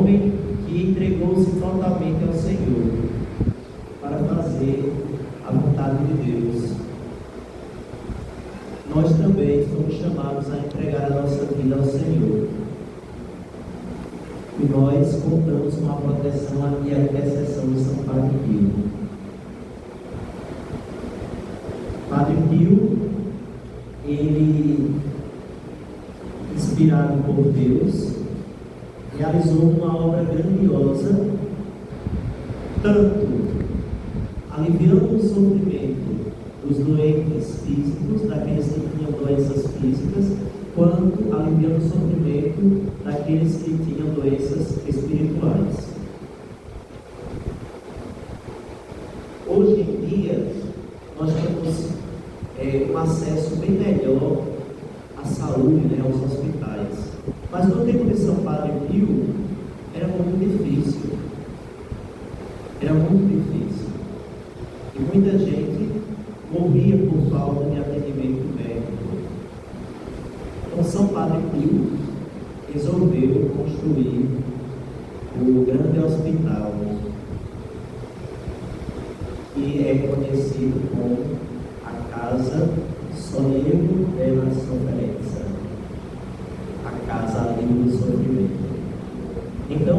homem que entregou-se totalmente ao Senhor para fazer a vontade de Deus. Nós também somos chamados a entregar a nossa vida ao Senhor. E nós contamos com a proteção e a intercessão de São Padre Pio. Padre Pio, ele, inspirado por Deus, realizou uma obra grandiosa, tanto aliviando o sofrimento dos doentes físicos, daqueles que tinham doenças físicas, quanto aliviando o sofrimento daqueles que tinham doenças espirituais. Hoje em dia, nós temos um acesso bem melhor à saúde, né, aos hospitais. Mas no tempo de São Padre Pio, era muito difícil. Era muito difícil. E muita gente morria por falta de atendimento médico. Então, São Padre Pio resolveu construir o grande hospital, que é conhecido como a Casa Sollievo della Sofferenza, a Casa Alívio do Sofrimento. Então,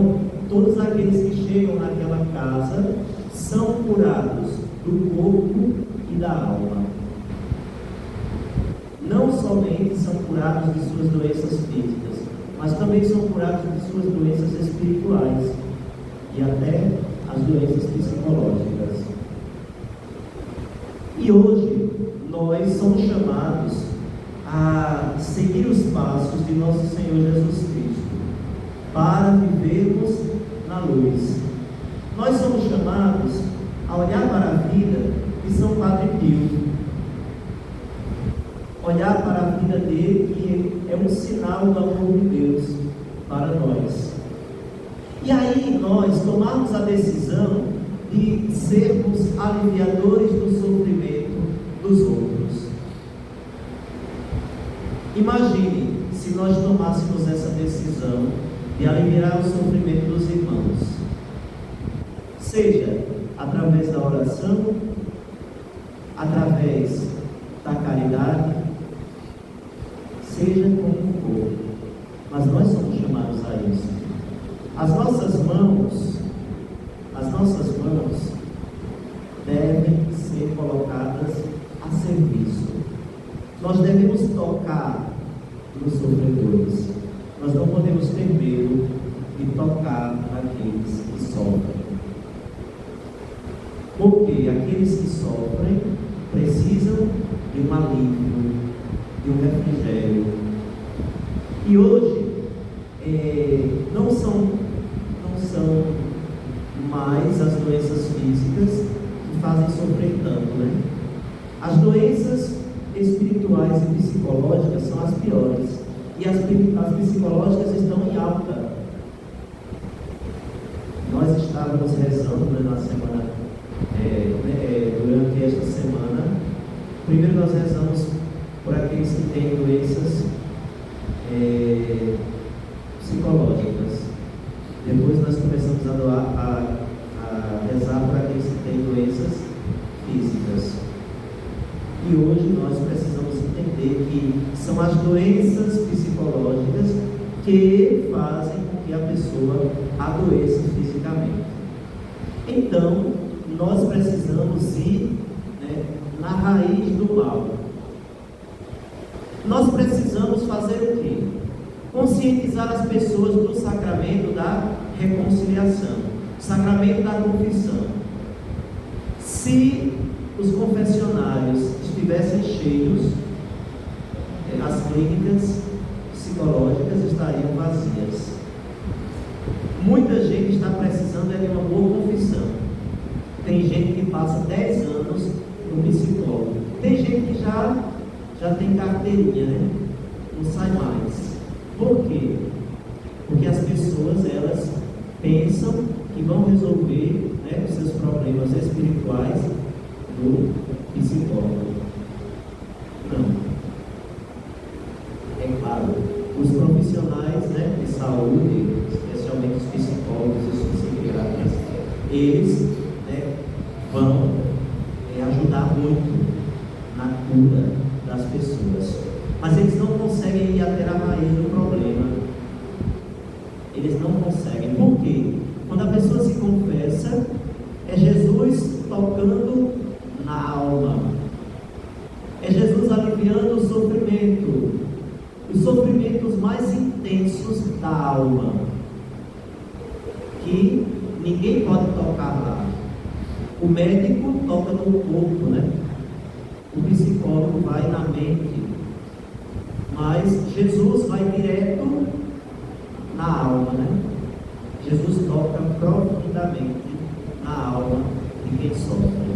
todos aqueles que chegam naquela casa são curados do corpo e da alma. Não somente são curados de suas doenças físicas, mas também são curados de suas doenças espirituais e até as doenças psicológicas. E hoje nós somos chamados a seguir os passos de nosso Senhor Jesus Cristo para vivermos na luz. Nós somos chamados a olhar para a vida de São Padre Pio, olhar para a vida dele, que é um sinal do amor de Deus para nós. E aí nós tomarmos a decisão de sermos aliviadores do sofrimento dos outros. Imagine se nós tomássemos essa decisão de aliviar o sofrimento dos irmãos, seja através da oração, através da caridade, seja como for, mas nós somos chamados a isso. As nossas mãos devem ser colocadas a serviço. Nós devemos tocar nos sofredores. Nós não podemos ter medo de tocar naqueles que sofrem. Porque aqueles que sofrem precisam de um alívio, de um refrigério. E hoje não são mais as doenças físicas que fazem sofrer tanto, né? As doenças espirituais e psicológicas são as piores. E as psicológicas estão em alta. Nós estávamos rezando, né, na semana, durante esta semana. Primeiro nós rezamos por aqueles que têm doenças psicológicas. Depois nós começamos a rezar por aqueles que têm doenças físicas. E hoje nós precisamos entender que são as doenças psicológicas que fazem com que a pessoa adoeça fisicamente. Então, nós precisamos ir, né, na raiz do mal. Nós precisamos fazer o quê? Conscientizar as pessoas do sacramento da reconciliação, sacramento da confissão. Se os confessionários estivessem cheios, as clínicas psicológicas estariam vazias. Muita gente está precisando de uma boa confissão. Tem gente que passa 10 anos no psicólogo. Tem gente que já tem carteirinha, né? Não sai mais. Por quê? Porque as pessoas, elas pensam que vão resolver, né, os seus problemas espirituais do psicólogo. Não. É claro, os profissionais, né, de saúde, especialmente os psicólogos, eles, né, vão ajudar muito na cura das pessoas. Mas eles não conseguem ir até a raiz do problema. Eles não conseguem. Por quê? Quando a pessoa se confessa, é Jesus tocando na alma. É Jesus aliviando o sofrimento. Os sofrimentos mais intensos da alma, que ninguém pode tocar lá. O médico toca no corpo, né? O psicólogo vai na mente. Mas Jesus vai direto na alma, né? Jesus toca profundamente na alma de quem sofre.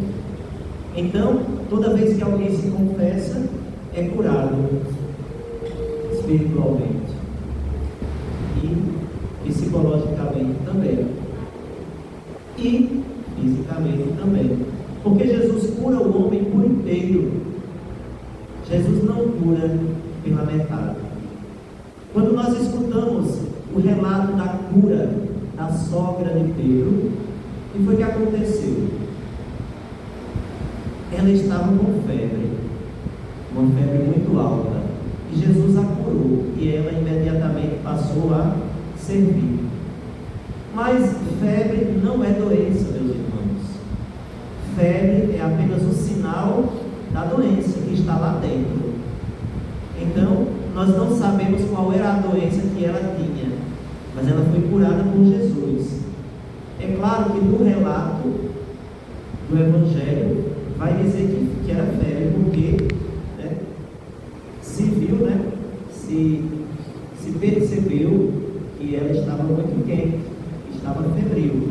Então, toda vez que alguém se confessa, é curado espiritualmente e psicologicamente também, e fisicamente também, porque Jesus cura o homem por inteiro. Jesus não cura pela metade. Quando nós escutamos o relato da cura da sogra de Pedro, o que foi que aconteceu? Ela estava com febre, uma febre muito alta, e Jesus a curou, e ela imediatamente passou a servir. Mas febre não é doença, meus irmãos. Febre é apenas um sinal da doença que está lá dentro. Então, nós não sabemos qual era a doença que ela tinha, mas ela foi curada por Jesus. É claro que no relato do Evangelho vai dizer que era febre, porque, né, se viu, né, se percebeu que ela estava muito quente, estava febril,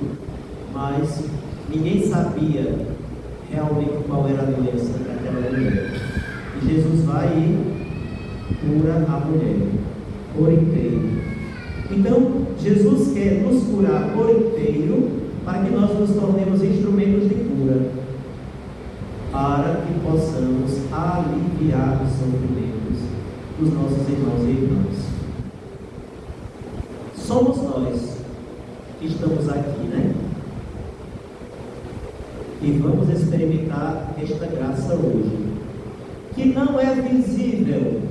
mas ninguém sabia realmente qual era a doença daquela mulher. E Jesus vai e cura a mulher por inteiro. Então, Jesus quer nos curar por inteiro, para que nós nos tornemos instrumentos de cura, para que possamos aliviar os sofrimentos dos nossos irmãos e irmãs. Somos nós que estamos aqui, né? E vamos experimentar esta graça hoje, que não é visível.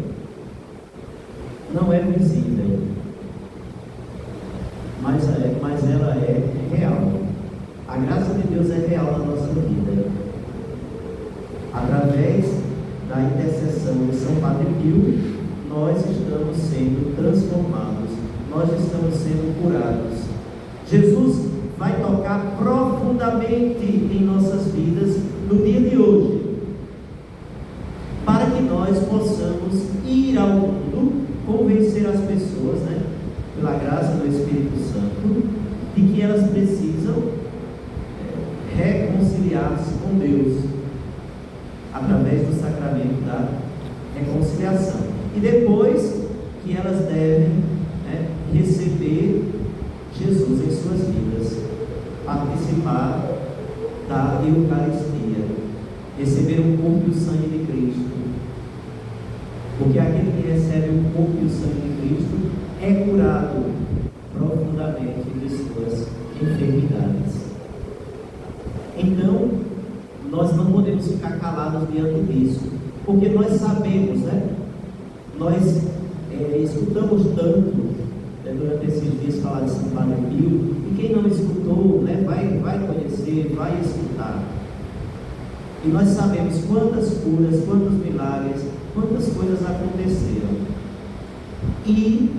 Não é visível, mas ela é real. A graça de Deus é real na nossa vida. Através da intercessão de São Padre Pio, nós estamos sendo transformados, nós estamos sendo curados. Jesus vai tocar profundamente em nossas vidas no dia de hoje, para que nós possamos ir ao mundo, convencer as pessoas, né, pela graça do Espírito Santo, de que elas precisam reconciliar-se com Deus, através do sacramento da reconciliação. E depois que elas devem, né, receber Jesus em suas vidas, participar da Eucaristia, receber o corpo e o sangue de Cristo. Porque aquele que recebe o corpo e o sangue de Cristo é curado profundamente de suas enfermidades. Então, nós não podemos ficar calados diante disso, porque nós sabemos, né? Nós escutamos tanto, né, durante esses dias falar de São Padre Pio, e quem não escutou, né, vai conhecer, vai escutar. E nós sabemos quantas curas, quantos milagres, quantas coisas aconteceram e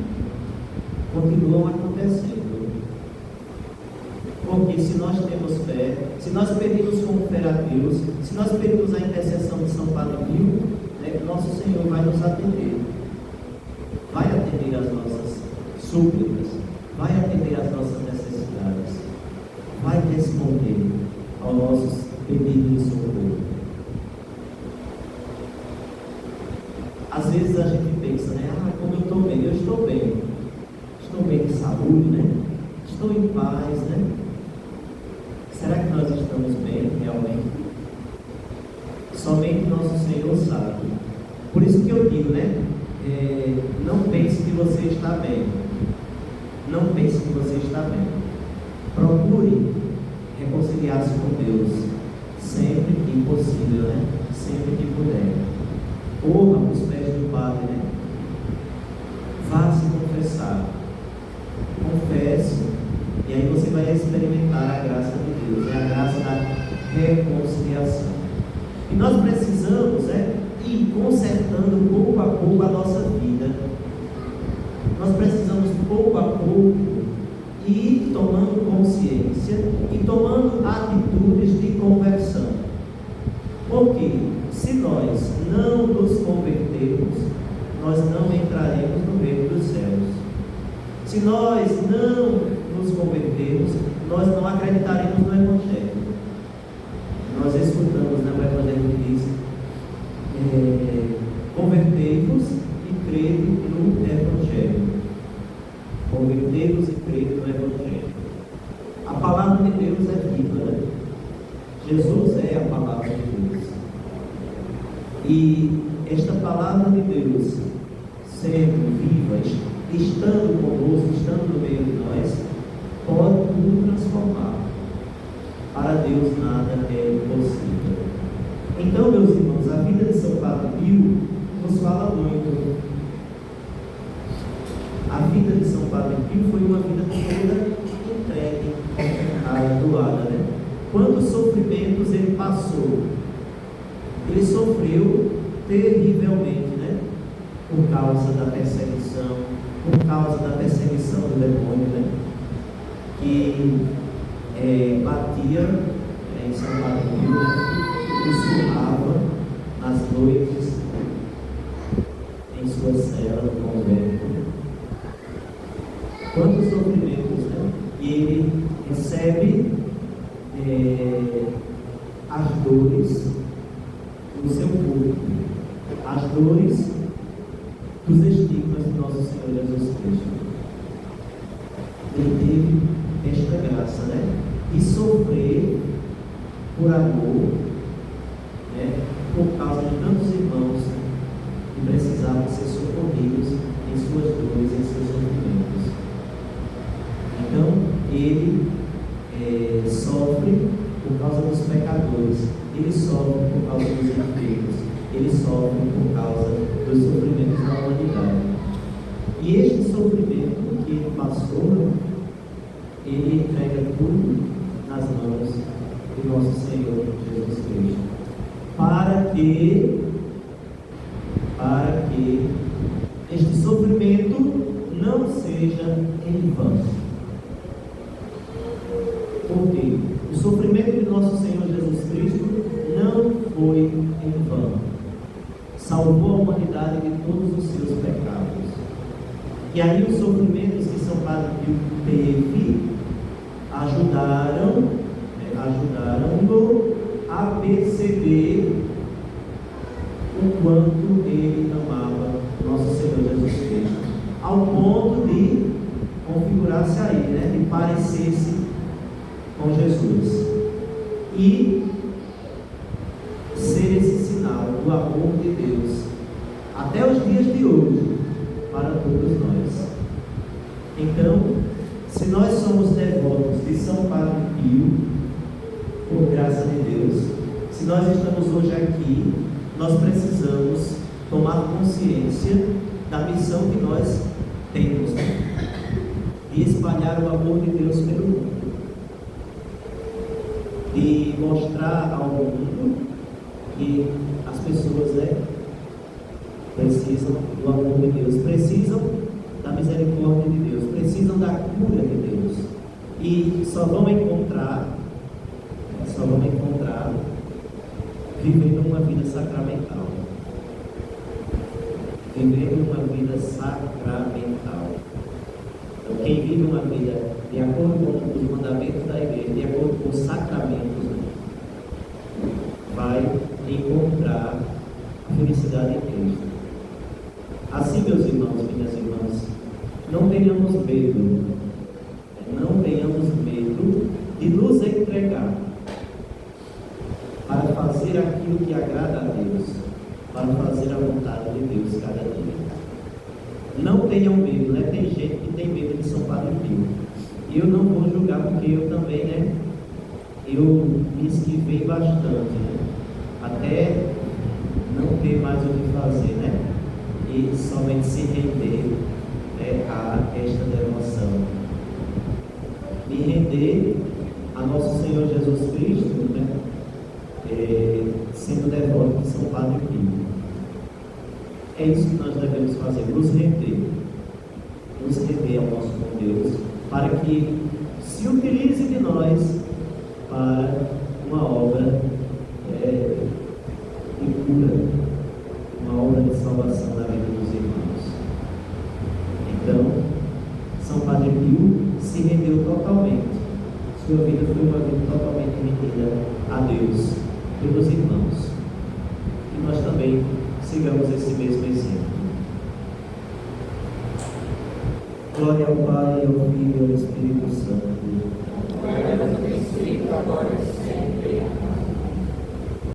continuam acontecendo. Porque se nós temos fé, se nós pedimos com fé a Deus, se nós pedimos a intercessão de São Padre Pio, né, nosso Senhor vai nos atender, vai atender as nossas súplicas, vai atender as nossas necessidades, vai responder aos nossos pedidos de socorro. Às vezes a gente pensa, né? Como eu estou bem, estou bem de saúde, né? Estou em paz, né? Será que nós estamos bem realmente? Somente nosso Senhor sabe. Por isso que eu digo, né? Não pense que você está bem. Não pense que você está bem. Procure reconciliar-se com Deus sempre que possível, né? Sempre que puder. Corra os pés do Padre, né? Vá se confessar. Confesse. E aí você vai experimentar a graça de Deus, a graça da reconciliação. E nós precisamos ir consertando pouco a pouco a nossa vida. Nós precisamos pouco a pouco ir tomando consciência e tomando atitudes de conversão. Porque se nós não nos convertermos, nós não entraremos no reino dos céus. Se nós não nos convertermos, nós não acreditaremos no Evangelho. Nós escutamos, né, o Evangelho que diz: convertei-vos e crede no Evangelho. Convertei-vos e crede no Evangelho. A palavra de Deus é viva, né? Jesus é a palavra de Deus. E esta palavra de Deus, sendo viva, estando conosco, estando no meio de nós, pode nos transformar. Para Deus nada é impossível. Então, meus irmãos, a vida de São Padre Pio nos fala muito. A vida de São Padre Pio foi uma vida toda entregue, doada, né? Quantos sofrimentos ele passou? Ele sofreu terrivelmente, né? Por causa da perseguição, do demônio, né? Que batia em São Padre Pio, né? Sussurrava nas noites em sua cela do convento. Quantos sofrimentos, né? E ele recebe as dores do seu corpo, as dores dos estigmas de nosso Senhor Jesus Cristo. Ele teve esta graça, né? De sofrer por amor, né? Por causa de tantos irmãos que precisavam ser socorridos em suas dores, em seus sofrimentos. Então, ele sofre por causa dos pecadores, ele sofre por causa dos enfermos, ele sofre por causa dos sofrimentos da humanidade. E este sofrimento que ele passou, ele entrega tudo nas mãos do nosso Senhor Jesus Cristo, para que este sofrimento não seja em vão. Porque o sofrimento de nosso Senhor Jesus Cristo não foi em vão. Salvou a humanidade de todos os seus pecados. E aí os sofrimentos que São Padre Pio teve ajudaram-no a perceber o quanto ele amava nosso Senhor Jesus Cristo, ao ponto de configurar-se a ele, né? De parecer-se com Jesus e ser esse sinal do amor de Deus até os dias de hoje para todos nós. Então, se nós somos devotos de São Padre Pio, por graça de Deus, se nós estamos hoje aqui, nós precisamos tomar consciência da missão que nós temos, de espalhar o amor de Deus pelo mundo, de mostrar ao mundo que as pessoas, né, precisam do amor de Deus, precisam da misericórdia de Deus, precisam da cura de Deus, e só vão encontrar vivendo uma vida sacramental. Vivendo uma vida sacramental. Então, quem vive uma vida de acordo com os mandamentos da igreja, de acordo com os sacramentos, vai encontrar a felicidade em Cristo. Assim, meus irmãos e minhas irmãs, não tenhamos medo de nos entregar para fazer aquilo que agrada a Deus, para fazer a vontade de Deus cada dia. Não tenham medo, né? Tem gente que tem medo de São Padre Pio. E eu não vou julgar, porque eu também, né, eu me esquivei bastante, né? Até não ter mais o que fazer, né? E somente se render a esta devoção. Me render a nosso Senhor Jesus Cristo, né? Sendo devoto de São Padre Pio. É isso que nós devemos fazer, nos render ao nosso bom Deus, para que se utilize de nós para uma obra de cura, uma obra de salvação na vida dos irmãos. Então, São Padre Pio se rendeu totalmente. Sua vida foi uma vida totalmente rendida a Deus pelos irmãos. E nós também sigamos esse mesmo exemplo. Glória ao Pai, ao Filho e ao Espírito Santo,